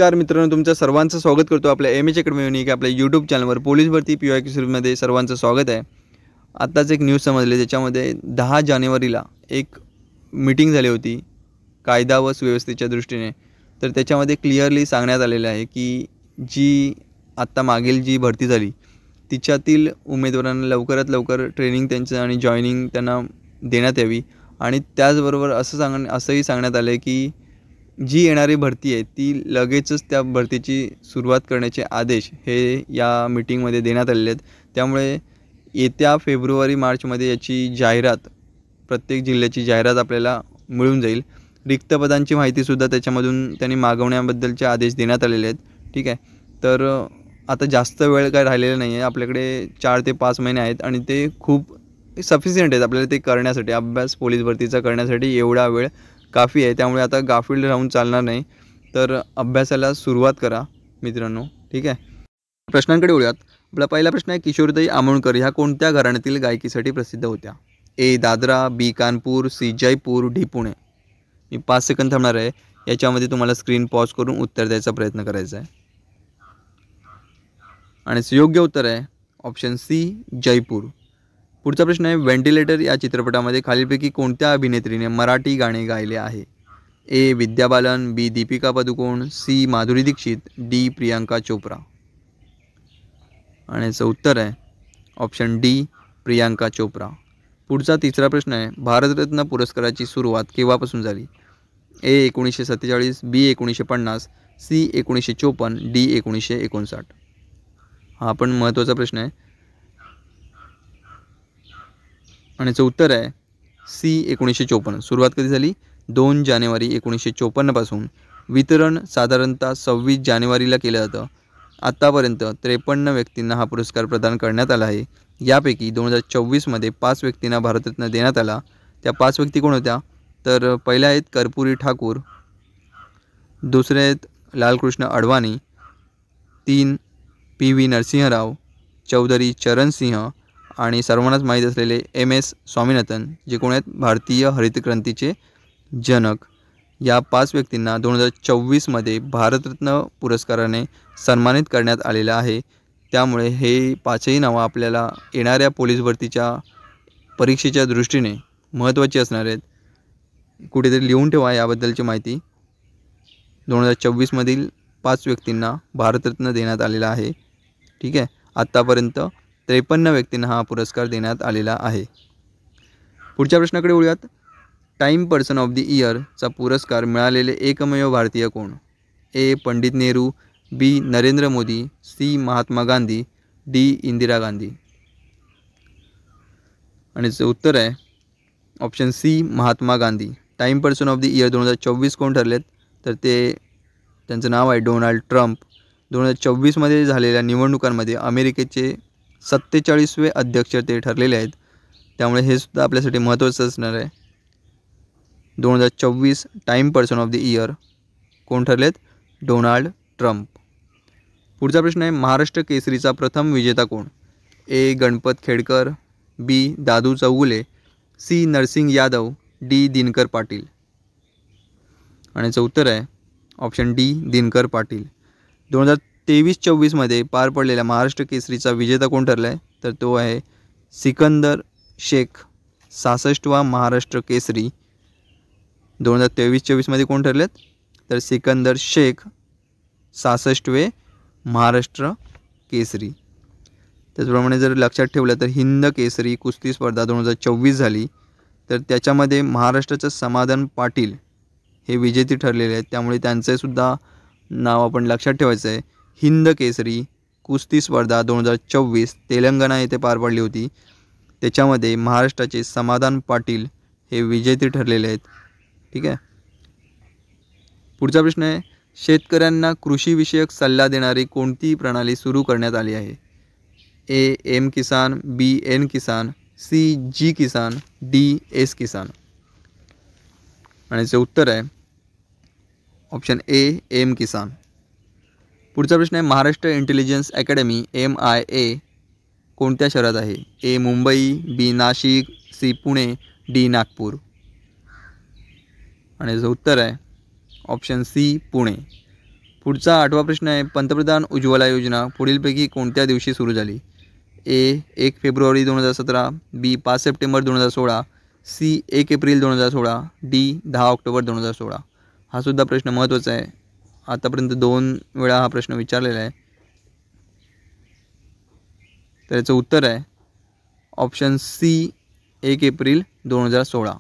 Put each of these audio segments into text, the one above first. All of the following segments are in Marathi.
नमस्कार मित्रांनो, तुमचं सर्वांचं स्वागत करतो आपल्या एमएच अकॅडमी युनिक आपल्या यूट्यूब चॅनलवर. पोलीस भरती PYQ सीरीजमध्ये सर्वांचं स्वागत आहे. आत्ताच एक न्यूज समजली, त्याच्यामध्ये 10 जानेवारीला एक मीटिंग झाली होती कायदा व सुव्यवस्थेच्या दृष्टीने. तर त्याच्यामध्ये क्लिअरली सांगण्यात आलेलं आहे की जी आत्ता मागील जी भरती झाली तिच्यातील उमेदवारांना लवकरात लवकर ट्रेनिंग त्यांचं आणि जॉईनिंग त्यांना देण्यात यावी. आणि त्याचबरोबर असंही सांगण्यात आलं आहे की जी येणारी भरती आहे ती लगेचच त्या भरतीची सुरुवात करण्याचे आदेश हे या मीटिंगमध्ये देण्यात आलेले आहेत. त्यामुळे येत्या फेब्रुवारी-मार्चमध्ये याची जाहिरात, प्रत्येक जिल्ह्याची जाहिरात आपल्याला मिळून जाईल. रिक्त पदांची माहितीसुद्धा त्याच्यामधून त्यांनी मागवण्याबद्दलचे आदेश देण्यात आलेले आहेत. ठीक आहे. तर आता जास्त वेळ काय राहिलेला नाही आहे. आपल्याकडे 4 ते 5 महिने आहेत आणि ते खूप सफिशियंट आहेत आपल्याला ते करण्यासाठी, अभ्यास पोलीस भरतीचा करण्यासाठी एवढा वेळ काफ़ी आहे. त्यामुळे आता गाफील राहून चालणार नाही. तर अभ्यासाला सुरुवात करा मित्रांनो. ठीक आहे. प्रश्नांकडे वळूयात. आपला पहिला प्रश्न आहे, किशोरीताई आमोणकर ह्या कोणत्या घराण्यातील गायकीसाठी प्रसिद्ध होत्या? ए दादरा, बी कानपूर, सी जयपूर, डी पुणे. मी 5 सेकंद थांबणार आहे. याच्यामध्ये तुम्हाला स्क्रीन पॉज करून उत्तर द्यायचा प्रयत्न करायचा आहे. आणि योग्य उत्तर आहे ऑप्शन सी जयपूर. पुढचा प्रश्न आहे, व्हेंटिलेटर या चित्रपटामध्ये खालीलपैकी कोणत्या अभिनेत्रीने मराठी गाणे गायले आहे? ए विद्या बालन, बी दीपिका पदुकोण, सी माधुरी दीक्षित, डी प्रियांका चोप्रा. आणि याचं उत्तर आहे ऑप्शन डी प्रियांका चोप्रा. पुढचा तिसरा प्रश्न आहे, भारतरत्न पुरस्काराची सुरुवात केव्हापासून झाली? ए 1947, बी 1950, सी 1954, डी 1959. हा पण महत्त्वाचा प्रश्न आहे. आणि याचं उत्तर आहे सी 1954. सुरुवात कधी झाली? 2 जानेवारी 1954 पासून. वितरण साधारणतः 26 जानेवारीला केलं जातं. आत्तापर्यंत 53 व्यक्तींना हा पुरस्कार प्रदान करण्यात आला आहे. यापैकी 2024मध्ये 5 व्यक्तींना भारतरत्न देण्यात आला. त्या 5 व्यक्ती कोण होत्या? तर पहिल्या आहेत कर्पूरी ठाकूर, दुसरे आहेत लालकृष्ण अडवाणी, 3 PV नरसिंहराव, चौधरी चरण सिंह आणि सर्वांनाच माहीत असलेले MS स्वामीनाथन, जे कोण आहेत भारतीय हरित क्रांतीचे जनक. या 5 व्यक्तींना 2024मध्ये भारतरत्न पुरस्काराने सन्मानित करण्यात आलेलं आहे. त्यामुळे हे 5ही नावं आपल्याला येणाऱ्या पोलीस भरतीच्या परीक्षेच्या दृष्टीने महत्त्वाची असणार आहेत. कुठेतरी लिहून ठेवा याबद्दलची माहिती. 2024मधील 5 व्यक्तींना भारतरत्न देण्यात आलेला आहे. ठीक आहे. आत्तापर्यंत 53 व्यक्तींना हा पुरस्कार देण्यात आलेला आहे. पुढच्या प्रश्नाकडे वळूयात. टाइम पर्सन ऑफ द इयरचा पुरस्कार मिळालेले एकमेव भारतीय कोण? A Pandit Nehru, B Narendra Modi, C Mahatma Gandhi, D Indira Gandhi. आणि याचं उत्तर आहे option C Mahatma Gandhi. Time person of the year 2024 कोण ठरलेत? तर त्यांचं नाव आहे डोनाल्ड ट्रम्प. 2024मध्ये झालेल्या निवडणुकांमध्ये अमेरिकेचे 47वे अध्यक्ष ते ठरलेले आहेत. त्यामुळे हे सुद्धा आपल्यासाठी महत्त्वाचं असणार आहे. 2024 time person of the year कोण ठरलेत? Donald Trump. पुढचा प्रश्न आहे, महाराष्ट्र केसरीचा प्रथम विजेता कोण? ए गणपत खेडकर, बी दादू चौगुले, सी नरसिंग यादव, डी दिनकर पाटील. आणि याचं उत्तर आहे ऑप्शन डी दिनकर पाटील. 2023-24मध्ये पार पडलेल्या महाराष्ट्र केसरीचा विजेता कोण ठरला आहे? तर तो आहे सिकंदर शेख, 66वा महाराष्ट्र केसरी. 2023-24मध्ये कोण ठरलेत? तर सिकंदर शेख, 66वे महाराष्ट्र केसरी. त्याचप्रमाणे जर लक्षात ठेवलं तर हिंद केसरी कुस्ती स्पर्धा 2024 झाली, तर त्याच्यामध्ये महाराष्ट्राचं समाधान पाटील हे विजेते ठरलेले आहेत. त्यामुळे त्यांचे सुद्धा नाव आपण लक्षात ठेवायचं आहे. हिंद केसरी कुस्ती स्पर्धा 2024 तेलंगणा येथे पार पडली होती. त्याच्यामध्ये महाराष्ट्राचे समाधान पाटील हे विजेते ठरलेले आहेत. ठीक आहे. पुढचा प्रश्न आहे, शेतकऱ्यांना कृषीविषयक सल्ला देणारी कोणती प्रणाली सुरू करण्यात आली आहे? A M Kisan, B N Kisan, C G Kisan, D S Kisan. आणि याचं उत्तर आहे ऑप्शन ए एम किसान. पुढचा प्रश्न आहे, महाराष्ट्र इंटेलिजन्स अकॅडमी MIA कोणत्या शहरात आहे? ए मुंबई, बी नाशिक, सी पुणे, डी नागपूर. आणि याचं उत्तर आहे ऑप्शन सी पुणे. पुढचा 8वा प्रश्न आहे, पंतप्रधान उज्ज्वला योजना पुढीलपैकी कोणत्या दिवशी सुरू झाली? ए 1 फेब्रुवारी 2017, बी 5 सप्टेंबर 2016, सी 1 एप्रिल 2016, डी 10 ऑक्टोबर 2016. हा सुद्धा प्रश्न महत्त्वाचा आहे. आतापर्यंत 2 वेळा हा प्रश्न विचारलेला आहे. तर याचं उत्तर आहे ऑप्शन सी 1 एप्रिल 2016.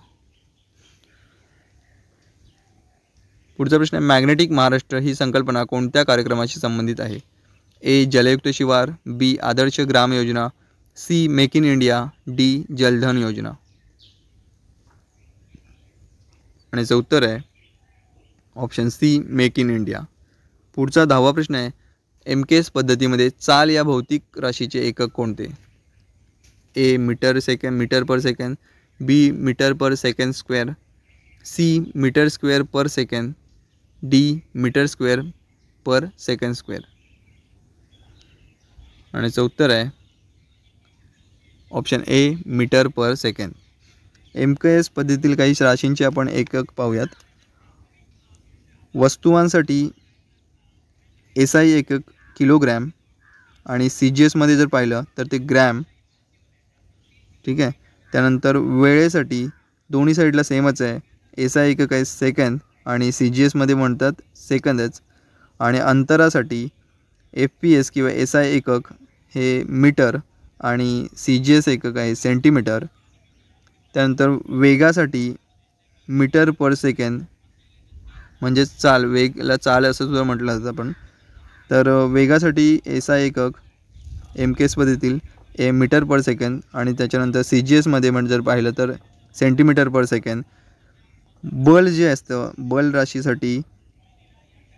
पुढचा प्रश्न आहे, मॅग्नेटिक महाराष्ट्र ही संकल्पना कोणत्या कार्यक्रमाशी संबंधित आहे? ए जलयुक्त शिवार, बी Adarsh Gram Yojana, C make in India, D Jaldhan Yojana. आणि याचं उत्तर आहे option C make in India. पुढचा 10वा प्रश्न आहे, MKS पद्धतीमध्ये चाल या भौतिक राशीचे एकक कोणते? A metre per second, B metre per second square, C metre square per second, D metre square per second square. आणि याचं उत्तर आहे option A metre per second. MKS पद्धतीतील काही राशींचे आपण एकक पाहूयात. वस्तुमानसाठी SI एकक किलोग्रॅम आणि CGS मध्ये जर पाहिलं तर ते ग्रॅम. ठीक आहे. त्यानंतर वेळेसाठी दोन्ही साईडला सेमच आहे. SI एकक आहे सेकंद आणि CGS मध्ये म्हणतात सेकंदच. आणि अंतरासाठी FPS किंवा SI एकक हे मीटर आणि CGS एकक आहे सेंटीमीटर. त्यानंतर वेगासाठी मीटर पर सेकंद म्हणजे चाल, वेगला चाल असं सुद्धा म्हटलं जातं आपण. तर वेगासाठी SI एकक MKS पद्धतीतील मीटर पर सेकंद आणि त्याच्यानंतर CGS मध्ये म्हणजे जर पाहिलं तर सेंटीमीटर पर सेकंद. बल जे असतं बल राशीसाठी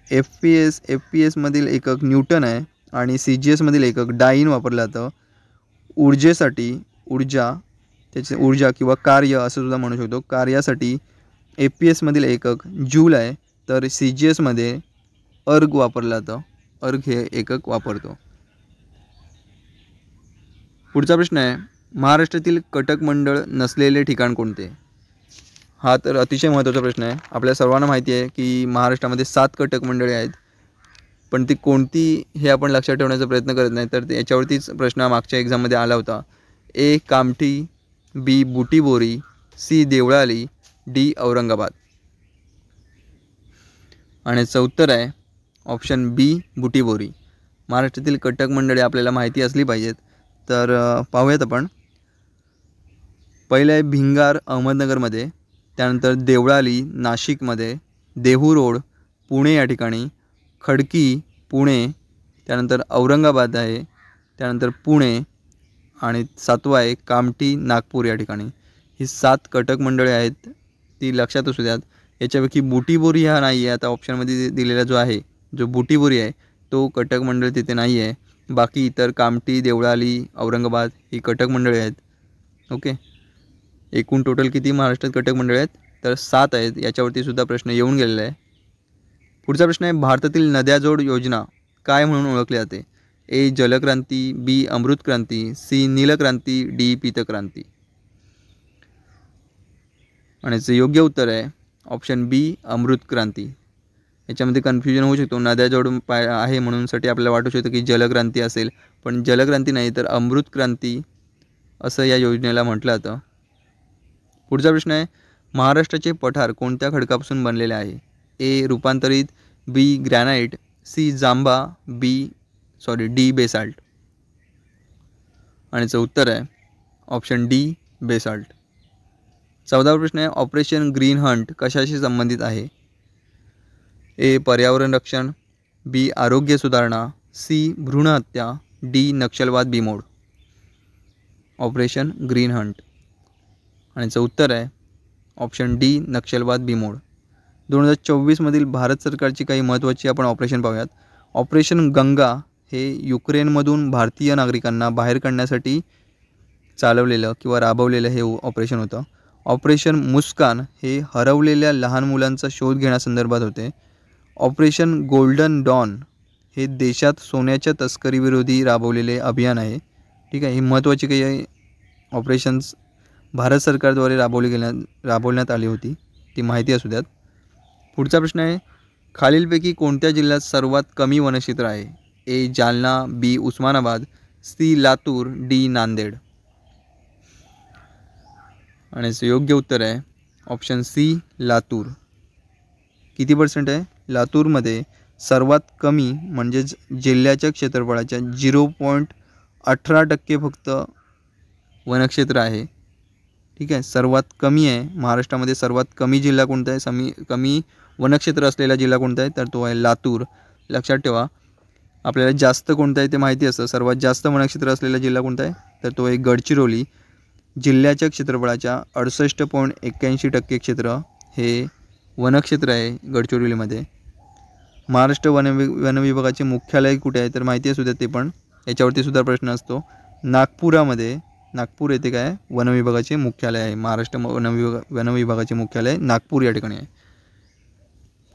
FPS मधील एकक न्यूटन आहे आणि CGS मधील एकक डाईन वापरलं जातं. ऊर्जेसाठी त्याचे ऊर्जा किंवा कार्य असं सुद्धा म्हणू शकतो. कार्यासाठी FPS मधील एकक जूल आहे तर CGS मध्ये अर्ग वापरलं जातं. अर्ग हे एकक वापरतो. पुढचा प्रश्न आहे, महाराष्ट्रातील कटक मंडळ नसलेले ठिकाण कोणते? हा तर अतिशय महत्त्वाचा प्रश्न आहे. आपल्या सर्वांना माहिती आहे की महाराष्ट्रामध्ये 7 कटक मंडळे आहेत, पण ती कोणती हे आपण लक्षात ठेवण्याचा प्रयत्न करत नाही. तर याच्यावरतीच प्रश्न मागच्या एक्झाममध्ये आला होता. ए कामठी, बी बुटीबोरी, सी देवळाली, डी औरंगाबाद. आणि याचं उत्तर आहे ऑप्शन बी बुटीबोरी. महाराष्ट्रातील कटक मंडळे आपल्याला माहिती असली पाहिजेत. तर पाहूयात आपण. पहिलं आहे भिंगार अहमदनगरमध्ये, त्यानंतर देवळाली नाशिकमध्ये, देहू रोड पुणे या ठिकाणी, खडकी पुणे, त्यानंतर औरंगाबाद आहे, त्यानंतर पुणे आणि 7वा आहे कामठी नागपूर या ठिकाणी. ही 7 कटक मंडळे आहेत, ती लक्षात असू द्यात. याच्यापैकी बुटीबोरी हा नाही आहे. आता ऑप्शनमध्ये दिलेला जो आहे जो बुटीबोरी आहे तो कटक मंडळ तिथे नाही आहे. बाकी इतर कामठी, देवळाली, औरंगाबाद ही कटक मंडळे आहेत. ओके. एकूण टोटल किती महाराष्ट्रात कटक मंडळे आहेत? तर 7 आहेत. याच्यावरती सुद्धा प्रश्न येऊन गेलेला आहे. पुढचा प्रश्न आहे, भारतातील नद्याजोड योजना काय म्हणून ओळखली जाते? ए जलक्रांती, बी अमृत क्रांती, सी नीलक्रांती, डी पीतक्रांती. आणि याचं योग्य उत्तर आहे ऑप्शन बी अमृत क्रांती. याच्यामध्ये कन्फ्युजन होऊ शकतो. नद्याजोड आहे म्हणूनसाठी आपल्याला वाटू शकतं की जलक्रांती असेल, पण जलक्रांती नाही तर अमृत क्रांती असं या योजनेला म्हटलं जातं. पुढचा प्रश्न आहे, महाराष्ट्राचे पठार कोणत्या खडकापासून बनलेले आहे? ए रूपांतरित, बी ग्रॅनाइट, सी जांबा, डी बेसाल्ट. आणि याचं उत्तर आहे ऑप्शन डी बेसाल्ट. 14वा प्रश्न आहे, ऑपरेशन ग्रीन हंट कशाशी संबंधित आहे? ए पर्यावरण रक्षण, बी आरोग्य सुधारणा, सी भ्रूण हत्या, डी नक्षलवाद बीमोड. Operation green Hunt. आणि याचं उत्तर आहे ऑप्शन डी नक्षलवाद बीमोड. 2024 मधील भारत सरकारची काही महत्त्वाची आपण ऑपरेशन पाहूयात. ऑपरेशन गंगा हे युक्रेनमधून भारतीय नागरिकांना बाहेर काढण्यासाठी चालवलेलं किंवा राबवलेलं हे ऑपरेशन होतं. ऑपरेशन मुस्कान हे हरवलेल्या लहान मुलांचा शोध घेण्यासंदर्भात होते. ऑपरेशन गोल्डन डॉन हे देशात सोन्याच्या तस्करीविरोधी राबवलेले अभियान आहे. ठीक आहे. ही महत्त्वाची काही ऑपरेशन्स भारत सरकारद्वारे राबवण्यात आली होती, ती माहिती असू द्यात. पुढचा प्रश्न आहे, खालीलपैकी कोणत्या जिल्ह्यात सर्वात कमी वनक्षेत्र आहे? ए जालना, बी उस्मानाबाद, सी लातूर, डी नांदेड. आणि योग्य उत्तर आहे ऑप्शन सी लातूर. किती % आहे? लातूरमध्ये सर्वात कमी म्हणजेच जिल्ह्याच्या क्षेत्रफळाच्या 0.18% फक्त वनक्षेत्र आहे. ठीक आहे, सर्वात कमी आहे. महाराष्ट्रामध्ये सर्वात कमी जिल्हा कोणता आहे? कमी वनक्षेत्र असलेला जिल्हा कोणता आहे? तर तो आहे लातूर. लक्षात ठेवा, आपल्याला जास्त कोणता आहे ते माहिती असतं. सर्वात जास्त वनक्षेत्र असलेला जिल्हा कोणता आहे? तर तो आहे गडचिरोली. जिल्ह्याच्या क्षेत्रफळाच्या 68.81% क्षेत्र हे वनक्षेत्र आहे गडचिरोलीमध्ये. महाराष्ट्र वन विभागाचे मुख्यालय कुठे आहे? तर माहिती असू द्या ते पण, याच्यावरती सुद्धा प्रश्न असतो. नागपुरामध्ये, नागपूर येथे काय वन विभागाचे मुख्यालय आहे. महाराष्ट्र वन विभागाचे मुख्यालय नागपूर या ठिकाणी आहे.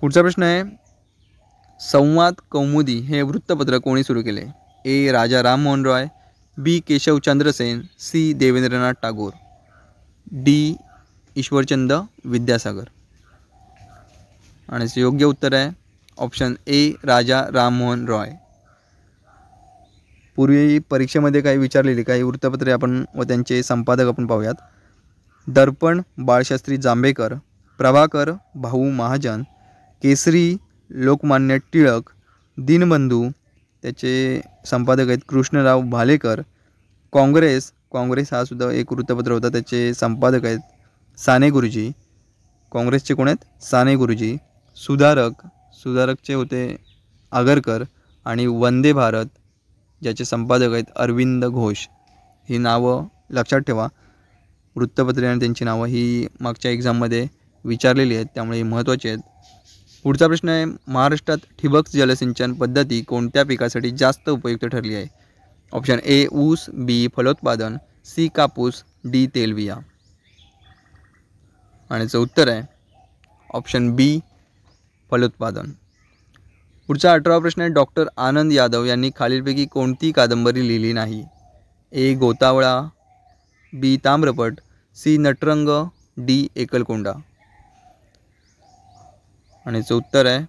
पुढचा प्रश्न आहे, संवाद कौमुदी हे वृत्तपत्र कोणी सुरू केले? ए राजा राममोहन रॉय, बी केशवचंद्र सेन, सी देवेंद्रनाथ टागोर, डी ईश्वरचंद विद्यासागर. आणि योग्य उत्तर आहे ऑप्शन ए राजा राममोहन रॉय. पूर्वी परीक्षेमध्ये काही विचारलेली काही वृत्तपत्रे आपण व त्यांचे संपादक आपण पाहूयात. दर्पण बाळशास्त्री जांभेकर, प्रभाकर भाऊ महाजन, केसरी लोकमान्य टिळक, दिनबंधू त्याचे संपादक आहेत कृष्णराव भालेकर, काँग्रेस हा सुद्धा एक वृत्तपत्र होता, त्याचे संपादक आहेत साने गुरुजी. काँग्रेसचे कोण आहेत? साने गुरुजी. सुधारकचे होते आगरकर. आणि वंदे भारत ज्याचे संपादक आहेत अरविंद घोष. ही नावं लक्षात ठेवा, वृत्तपत्रे आणि त्यांची नावं ही मागच्या एक्झाममध्ये विचारलेली आहेत, त्यामुळे ही महत्त्वाची आहेत. पुढचा प्रश्न आहे, महाराष्ट्रात ठिबक जलसिंचन पद्धती कोणत्या पिकासाठी जास्त उपयुक्त ठरली आहे? ऑप्शन ए ऊस, बी फलोत्पादन, सी कापूस, डी तेलबिया. आणि याचं उत्तर आहे ऑप्शन बी फलोत्पादन. पुढचा 18वा प्रश्न आहे, डॉक्टर आनंद यादव यांनी खालीलपैकी कोणती कादंबरी लिहिली नाही? ए गोतावळा, बी ताम्रपट, सी नटरंग, डी एकलकोंडा. आणि याचं उत्तर आहे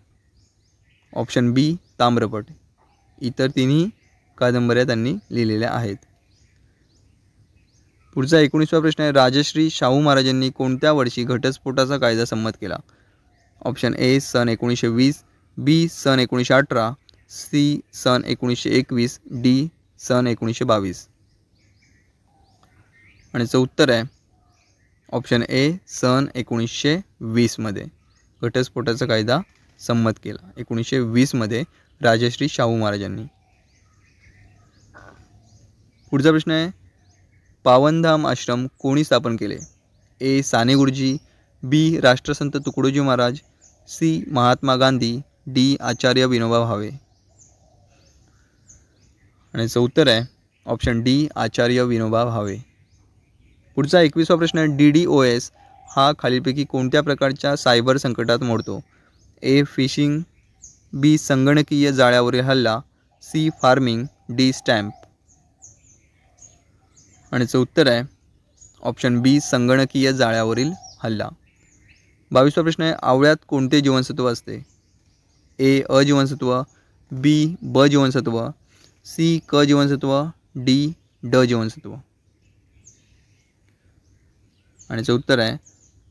ऑप्शन बी ताम्रपट. इतर तिन्ही कादंबऱ्या त्यांनी लिहिलेल्या आहेत. पुढचा 19वा प्रश्न आहे, राजश्री शाहू महाराजांनी कोणत्या वर्षी घटस्फोटाचा कायदा संमत केला? ऑप्शन ए सन 1920, बी सन 1918, सी सन 1921, डी सन 1922. आणि याचं उत्तर आहे ऑप्शन ए सन 1920मध्ये घटस्फोटाचा कायदा संमत केला. 1920मध्ये राजश्री शाहू महाराजांनी. पुढचा प्रश्न आहे, पावनधाम आश्रम कोणी स्थापन केले? ए साने गुरुजी, बी राष्ट्रसंत तुकडोजी महाराज, सी महात्मा गांधी, डी आचार्य विनोबा भावे. आणि याचं उत्तर आहे ऑप्शन डी आचार्य विनोबा भावे. पुढचा 21वा प्रश्न आहे, DDoS हा खालीलपैकी कोणत्या प्रकारच्या सायबर संकटात मोडतो? ए फिशिंग, बी संगणकीय जाळ्यावरील हल्ला, सी फार्मिंग, डी स्टॅम्प. आणि याचं उत्तर आहे ऑप्शन बी संगणकीय जाळ्यावरील हल्ला. 22वा प्रश्न आहे, आवळ्यात कोणते जीवनसत्व असते? ए अ जीवनसत्व, बी ब जीवनसत्व, सी क जीवनसत्व, डी ड जीवनसत्व. आणि याचं उत्तर आहे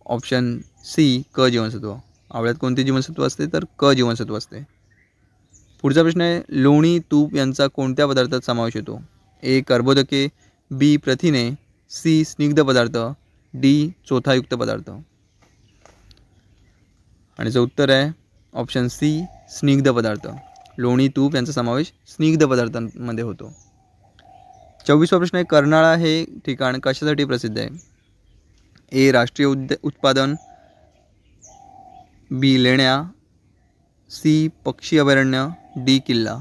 ऑप्शन सी क जीवनसत्व. आवळ्यात कोणते जीवनसत्व असते? तर क जीवनसत्व असते. पुढचा प्रश्न आहे, लोणी तूप यांचा कोणत्या पदार्थात समावेश होतो? ए कर्बोदके, बी प्रथिने, सी स्निग्ध पदार्थ, डी चोथायुक्त पदार्थ. आणि याचं उत्तर आहे ऑप्शन सी स्निग्ध पदार्थ. लोणी तूप यांचा समावेश स्निग्ध पदार्थांमध्ये होतो. 24वा प्रश्न आहे, कर्नाळा हे ठिकाण कशासाठी प्रसिद्ध आहे? ए राष्ट्रीय उत्पादन, बी लेण्या, सी पक्षी अभयारण्य, डी किल्ला.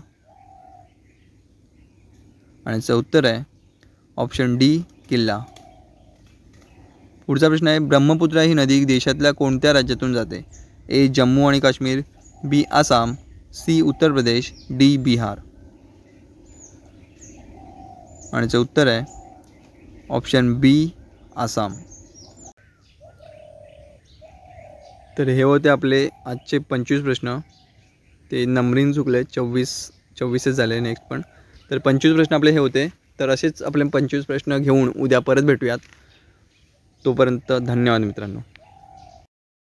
आणि याचं उत्तर आहे ऑप्शन डी किल्ला. पुढचा प्रश्न आहे, ब्रह्मपुत्रा ही नदी देशातल्या कोणत्या राज्यातून जाते? ए जम्मू आणि काश्मीर, बी आसाम, सी उत्तर प्रदेश, डी बिहार. आणि याचं उत्तर आहे ऑप्शन बी आसाम. तर हे होते आपले आजचे 25 प्रश्न. ते नंबरिंग चुकलं, 24 झाले नेक्स्ट पण. तर 25 प्रश्न आपले हे होते. तर असेच आपले 25 प्रश्न घेऊन उद्या परत भेटूयात. तोपर्यंत धन्यवाद मित्रांनो.